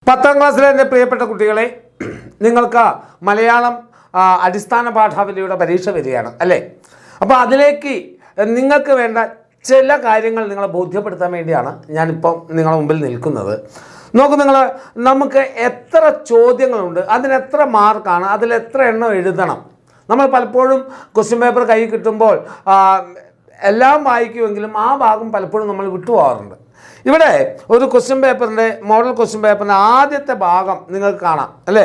10ാം ക്ലാസ്സിലെ എൻ്റെ പ്രിയപ്പെട്ട കുട്ടികളെ, നിങ്ങൾക്ക് മലയാളം അടിസ്ഥാന പാഠാവലിയുടെ പരീക്ഷ വരികയാണ് അല്ലേ? അപ്പോൾ അതിലേക്ക് നിങ്ങൾക്ക് വേണ്ട ചില കാര്യങ്ങൾ നിങ്ങളെ ബോധ്യപ്പെടുത്താൻ വേണ്ടിയാണ് ഞാനിപ്പം നിങ്ങളുടെ മുമ്പിൽ നിൽക്കുന്നത്. നോക്കൂ, നമുക്ക് എത്ര ചോദ്യങ്ങളുണ്ട്, അതിനെത്ര മാർക്കാണ്, അതിലെത്ര എണ്ണം എഴുതണം. നമ്മൾ പലപ്പോഴും ക്വസ്റ്റ്യൻ പേപ്പർ കയ്യിൽ കിട്ടുമ്പോൾ എല്ലാം വായിക്കുമെങ്കിലും ആ ഭാഗം പലപ്പോഴും നമ്മൾ വിട്ടുപോകാറുണ്ട്. ഇവിടെ ഒരു ക്വസ്റ്റ്യൻ പേപ്പറിൻ്റെ മോഡൽ ക്വസ്റ്റ്യൻ പേപ്പറിൻ്റെ ആദ്യത്തെ ഭാഗം നിങ്ങൾക്ക് കാണാം അല്ലേ?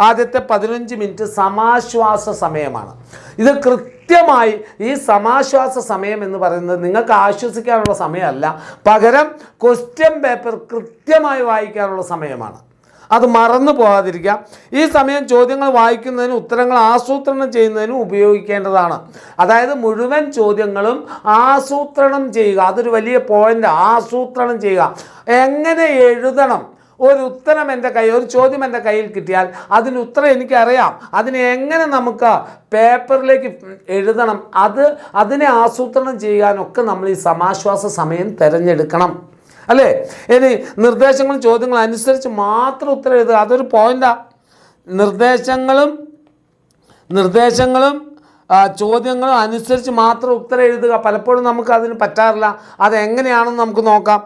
ആദ്യത്തെ 15 മിനിറ്റ് സമാശ്വാസ സമയമാണ്. ഇത് കൃത്യമായി ഈ സമാശ്വാസ സമയം എന്ന് പറയുന്നത് നിങ്ങൾക്ക് ആശ്വസിക്കാനുള്ള സമയമല്ല, പകരം ക്വസ്റ്റ്യൻ പേപ്പർ കൃത്യമായി വായിക്കാനുള്ള സമയമാണ്. അത് മറന്നു പോകാതിരിക്കുക. ഈ സമയം ചോദ്യങ്ങൾ വായിക്കുന്നതിനും ഉത്തരങ്ങൾ ആസൂത്രണം ചെയ്യുന്നതിനും ഉപയോഗിക്കേണ്ടതാണ്. അതായത് മുഴുവൻ ചോദ്യങ്ങളും ആസൂത്രണം ചെയ്യുക, അതൊരു വലിയ പോയിൻ്റ്. ആസൂത്രണം ചെയ്യുക, എങ്ങനെ എഴുതണം. ഒരു ചോദ്യം എൻ്റെ കയ്യിൽ കിട്ടിയാൽ അതിന് ഉത്തരം എനിക്കറിയാം, അതിനെ എങ്ങനെ നമുക്ക് പേപ്പറിലേക്ക് എഴുതണം, അതിനെ ആസൂത്രണം ചെയ്യാനൊക്കെ നമ്മൾ ഈ സമാശ്വാസ സമയം തിരഞ്ഞെടുക്കണം അല്ലേ? ഇനി നിർദ്ദേശങ്ങളും ചോദ്യങ്ങളും അനുസരിച്ച് മാത്രം ഉത്തരം എഴുതുക, അതൊരു പോയിൻ്റാണ്. നിർദ്ദേശങ്ങളും ചോദ്യങ്ങളും അനുസരിച്ച് മാത്രം ഉത്തരം എഴുതുക. പലപ്പോഴും നമുക്ക് അതിന് പറ്റാറില്ല. അതെങ്ങനെയാണെന്ന് നമുക്ക് നോക്കാം.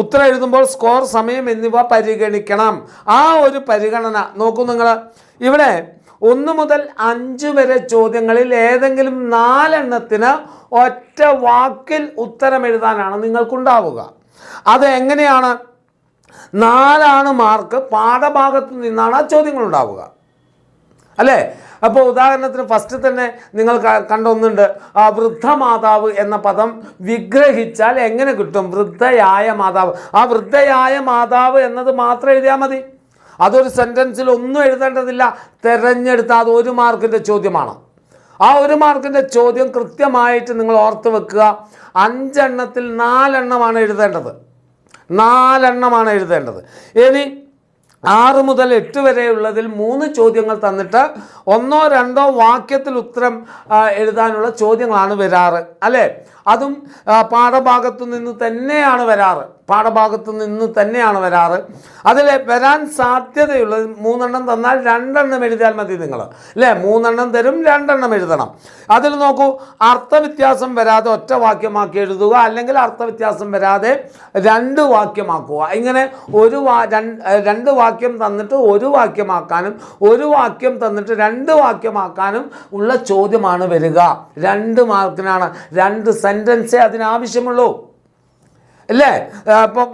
ഉത്തരം എഴുതുമ്പോൾ സ്കോർ, സമയം എന്നിവ പരിഗണിക്കണം. ആ ഒരു പരിഗണന നോക്കൂ. ഇവിടെ 1 മുതൽ 5 വരെ ചോദ്യങ്ങളിൽ ഏതെങ്കിലും 4 എണ്ണത്തിന് ഒറ്റ വാക്കിൽ ഉത്തരം എഴുതാനാണ് നിങ്ങൾക്കുണ്ടാവുക. അത് എങ്ങനെയാണ്? 4 മാർക്ക് പാഠഭാഗത്ത് നിന്നാണ് ആ ചോദ്യങ്ങൾ ഉണ്ടാവുക അല്ലേ? അപ്പോൾ ഉദാഹരണത്തിന് ഫസ്റ്റ് തന്നെ നിങ്ങൾ കണ്ടൊന്നുണ്ട്, വൃദ്ധമാതാവ് എന്ന പദം വിഗ്രഹിച്ചാൽ എങ്ങനെ കിട്ടും? വൃദ്ധയായ മാതാവ്. ആ വൃദ്ധയായ മാതാവ് എന്നത് മാത്രം എഴുതിയാൽ മതി. അതൊരു സെൻറ്റൻസിൽ ഒന്നും എഴുതേണ്ടതില്ല. തിരഞ്ഞെടുത്ത അത് 1 മാർക്കിൻ്റെ ചോദ്യമാണ്. ആ 1 മാർക്കിൻ്റെ ചോദ്യം കൃത്യമായിട്ട് നിങ്ങൾ ഓർത്ത് വെക്കുക. 5 എണ്ണത്തിൽ 4 എണ്ണമാണ് എഴുതേണ്ടത്. 4 എണ്ണമാണ് എഴുതേണ്ടത്. ഇനി 6 മുതൽ 8 വരെയുള്ളതിൽ 3 ചോദ്യങ്ങൾ തന്നിട്ട് 1 or 2 വാക്യത്തിൽ ഉത്തരം എഴുതാനുള്ള ചോദ്യങ്ങളാണ് വരാറ് അല്ലേ? അതും പാഠഭാഗത്തു നിന്ന് തന്നെയാണ് വരാറ്. അതിൽ വരാൻ സാധ്യതയുള്ളത് 3 എണ്ണം തന്നാൽ 2 എണ്ണം എഴുതിയാൽ മതി നിങ്ങൾ അല്ലേ? 3 എണ്ണം തരും, 2 എണ്ണം എഴുതണം. അതിൽ നോക്കൂ, അർത്ഥവ്യത്യാസം വരാതെ ഒറ്റ വാക്യമാക്കി എഴുതുക, അല്ലെങ്കിൽ അർത്ഥവ്യത്യാസം വരാതെ 2 വാക്യമാക്കുക. ഇങ്ങനെ 2 വാക്യം തന്നിട്ട് 1 വാക്യമാക്കാനും 1 വാക്യം തന്നിട്ട് 2 വാക്യമാക്കാനും ഉള്ള ചോദ്യമാണ് വരിക. 2 മാർക്കിനാണ്. 2 സെൻറ്റൻസേ അതിനാവശ്യമുള്ളൂ അല്ലേ? അപ്പം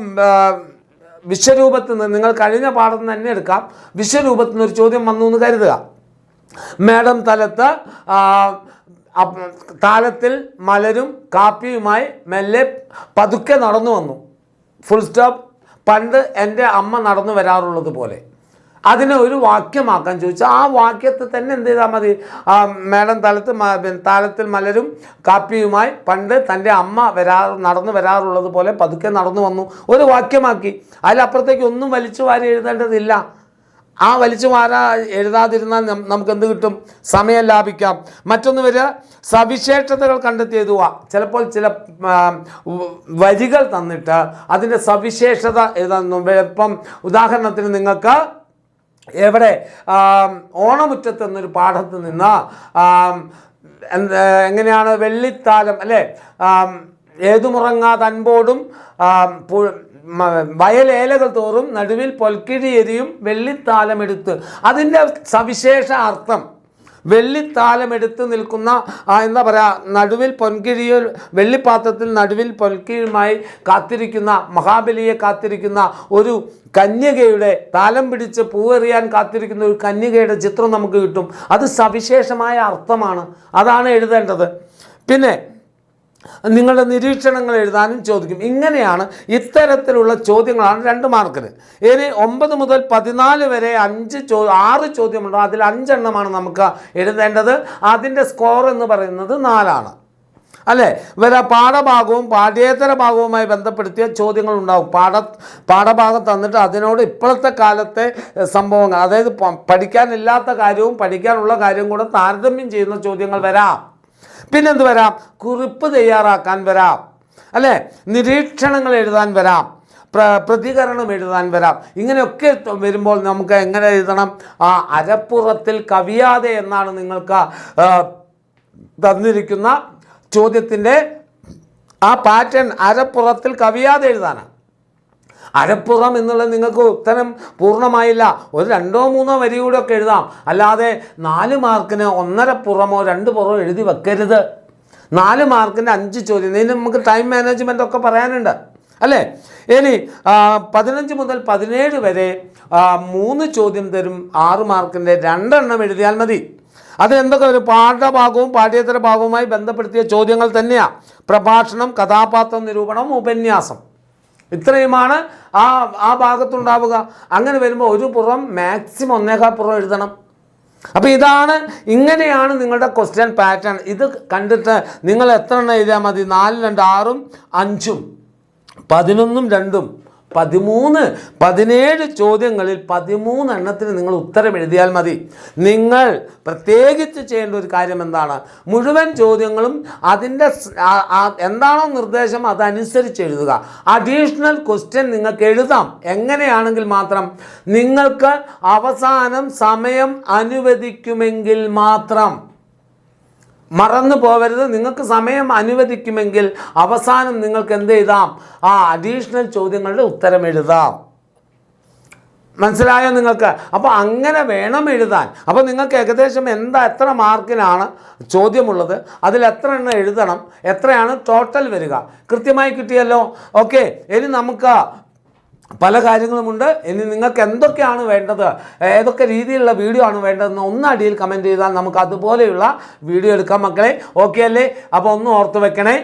വിശ്വരൂപത്തിൽ നിന്ന് നിങ്ങൾ കഴിഞ്ഞ പാഠം തന്നെ എടുക്കാം. വിശ്വരൂപത്തിൽ നിന്ന് ഒരു ചോദ്യം വന്നു എന്ന് കരുതുക. മേഡം താലത്തിൽ മലരും കാപ്പിയുമായി മെല്ലെ പതുക്കെ നടന്നു വന്നു. Full stop. പണ്ട് എൻ്റെ അമ്മ നടന്നു വരാറുള്ളത് പോലെ. അതിനെ ഒരു വാക്യമാക്കാൻ ചോദിച്ചാൽ ആ വാക്യത്തെ തന്നെ എന്ത് ചെയ്താൽ മതി? മേഡം താലത്തിൽ മലരും കാപ്പിയുമായി പണ്ട് തൻ്റെ അമ്മ നടന്നു വരാറുള്ളത് പോലെ പതുക്കെ നടന്നു വന്നു. ഒരു വാക്യമാക്കി. അതിലപ്പുറത്തേക്ക് ഒന്നും വലിച്ചു വാരി എഴുതേണ്ടതില്ല. ആ വലിച്ചു വാരാ എഴുതാതിരുന്നാൽ നമുക്ക് എന്ത് കിട്ടും? സമയം ലാഭിക്കാം. മറ്റൊന്ന് വരിക, സവിശേഷതകൾ കണ്ടെത്തി എഴുതുക. ചിലപ്പോൾ ചില വരികൾ തന്നിട്ട് അതിൻ്റെ സവിശേഷത എഴുതാൻ. ഇപ്പം ഉദാഹരണത്തിന് നിങ്ങൾക്ക് എവിടെ ഓണമുറ്റത്ത് എന്നൊരു പാഠത്ത് നിന്ന് എങ്ങനെയാണ് വെള്ളിത്താലം അല്ലേ, ഏതുമുറങ്ങാതെ അൻപോടും വയലേലകൾ തോറും നടുവിൽ പൊൽക്കിഴി എരിയും വെള്ളിത്താലമെടുത്ത്. അതിൻ്റെ സവിശേഷ അർത്ഥം, വെള്ളിത്താലമെടുത്ത് നിൽക്കുന്ന എന്താ പറയുക, നടുവിൽ പൊൻകിഴിയിൽ വെള്ളിപ്പാത്രത്തിൽ നടുവിൽ പൊൻകിഴിയുമായി കാത്തിരിക്കുന്ന മഹാബലിയെ കാത്തിരിക്കുന്ന ഒരു കന്യകയുടെ, താലം പിടിച്ച് പൂവെറിയാൻ കാത്തിരിക്കുന്ന ഒരു കന്യകയുടെ ചിത്രം നമുക്ക് കിട്ടും. അത് സവിശേഷമായ അർത്ഥമാണ്. അതാണ് എഴുതേണ്ടത്. പിന്നെ നിങ്ങളുടെ നിരീക്ഷണങ്ങൾ എഴുതാനും ചോദിക്കും. ഇങ്ങനെയാണ് ഇത്തരത്തിലുള്ള ചോദ്യങ്ങളാണ് 2 മാർക്കിന്. ഇനി 9 മുതൽ 14 വരെ 6 ചോദ്യമുണ്ടോ, അതിൽ 5 എണ്ണമാണ് നമുക്ക് എഴുതേണ്ടത്. അതിൻ്റെ സ്കോർ എന്ന് പറയുന്നത് 4 അല്ലേ? പാഠഭാഗവും പാഠ്യേതര ഭാഗവുമായി ബന്ധപ്പെടുത്തിയ ചോദ്യങ്ങൾ ഉണ്ടാവും. പാഠഭാഗം തന്നിട്ട് അതിനോട് ഇപ്പോഴത്തെ കാലത്തെ സംഭവങ്ങൾ, അതായത് പഠിക്കാനില്ലാത്ത കാര്യവും പഠിക്കാനുള്ള കാര്യവും കൂടെ താരതമ്യം ചെയ്യുന്ന ചോദ്യങ്ങൾ വരാം. പിന്നെന്ത് വരാം? കുറിപ്പ് തയ്യാറാക്കാൻ വരാം അല്ലേ? നിരീക്ഷണങ്ങൾ എഴുതാൻ വരാം. പ്രതികരണം എഴുതാൻ വരാം. ഇങ്ങനെയൊക്കെ വരുമ്പോൾ നമുക്ക് എങ്ങനെ എഴുതണം? ആ അരപ്പുറത്തിൽ കവിയാതെ എന്നാണ് നിങ്ങൾക്ക് തന്നിരിക്കുന്ന ചോദ്യത്തിൻ്റെ ആ പാറ്റേൺ. അരപ്പുറത്തിൽ കവിയാതെ എഴുതാനാണ്. അരപ്പുറം എന്നുള്ളത് നിങ്ങൾക്ക് ഉത്തരം പൂർണ്ണമായില്ല, ഒരു 2-3 വരി കൂടെ ഒക്കെ എഴുതാം. അല്ലാതെ 4 മാർക്കിന് 1.5 പുറമോ 2 പുറമോ എഴുതി വെക്കരുത്. 4 മാർക്കിൻ്റെ 5 ചോദ്യം. ഇതിന് നമുക്ക് ടൈം മാനേജ്മെൻ്റ് ഒക്കെ പറയാനുണ്ട് അല്ലേ? ഇനി 15 മുതൽ 17 വരെ 3 ചോദ്യം തരും. 6 മാർക്കിൻ്റെ 2 എണ്ണം എഴുതിയാൽ മതി. അത് എന്തൊക്കെ ഒരു പാഠഭാഗവും പാഠ്യേതര ഭാഗവുമായി ബന്ധപ്പെടുത്തിയ ചോദ്യങ്ങൾ തന്നെയാണ്. പ്രഭാഷണം, കഥാപാത്ര നിരൂപണം, ഉപന്യാസം, ഇത്രയുമാണ് ആ ഭാഗത്തുണ്ടാവുക. അങ്ങനെ വരുമ്പോൾ ഒരു പുറം മാക്സിമം 1.25 പുറം എഴുതണം. അപ്പോൾ ഇങ്ങനെയാണ് നിങ്ങളുടെ ക്വസ്റ്റ്യൻ പാറ്റേൺ. ഇത് കണ്ടിട്ട് നിങ്ങൾ എത്ര എണ്ണം എഴുതിയാൽ മതി? 4, 2, 6, 5, 11, 2, 13, 17 ചോദ്യങ്ങളിൽ 13 എണ്ണത്തിന് നിങ്ങൾ ഉത്തരം എഴുതിയാൽ മതി. നിങ്ങൾ പ്രത്യേകിച്ച് ചെയ്യേണ്ട ഒരു കാര്യം എന്താണ്? മുഴുവൻ ചോദ്യങ്ങളും അതിൻ്റെ എന്താണോ നിർദ്ദേശം അതനുസരിച്ച് എഴുതുക. അഡീഷണൽ ക്വസ്റ്റ്യൻ നിങ്ങൾക്ക് എഴുതാം. എങ്ങനെയാണെങ്കിൽ മാത്രം നിങ്ങൾക്ക് അവസാനം സമയം അനുവദിക്കുമെങ്കിൽ മാത്രം. മറന്നു പോവരുത്. നിങ്ങൾക്ക് സമയം അനുവദിക്കുമെങ്കിൽ അവസാനം നിങ്ങൾക്ക് എന്ത് എഴുതാം? ആ അഡീഷണൽ ചോദ്യങ്ങളുടെ ഉത്തരം എഴുതാം. മനസ്സിലായോ നിങ്ങൾക്ക്? അപ്പോൾ അങ്ങനെ വേണം എഴുതാൻ. അപ്പോൾ നിങ്ങൾക്ക് ഏകദേശം എത്ര മാർക്കിനാണ് ചോദ്യമുള്ളത്, അതിൽ എത്ര എണ്ണം എഴുതണം, എത്രയാണ് ടോട്ടൽ വരിക, കൃത്യമായി കിട്ടിയല്ലോ. ഓക്കെ, ഇനി നമുക്ക് പല കാര്യങ്ങളുമുണ്ട്. ഇനി നിങ്ങൾക്ക് എന്തൊക്കെയാണ് വേണ്ടത്, ഏതൊക്കെ രീതിയിലുള്ള വീഡിയോ ആണ് വേണ്ടതെന്ന് ഒന്ന് അടിയിൽ കമൻറ്റ് ചെയ്താൽ നമുക്ക് അതുപോലെയുള്ള വീഡിയോ എടുക്കാം മക്കളെ. ഓക്കെ അല്ലേ? അപ്പോൾ ഒന്ന് ഓർത്ത് വെക്കണേ.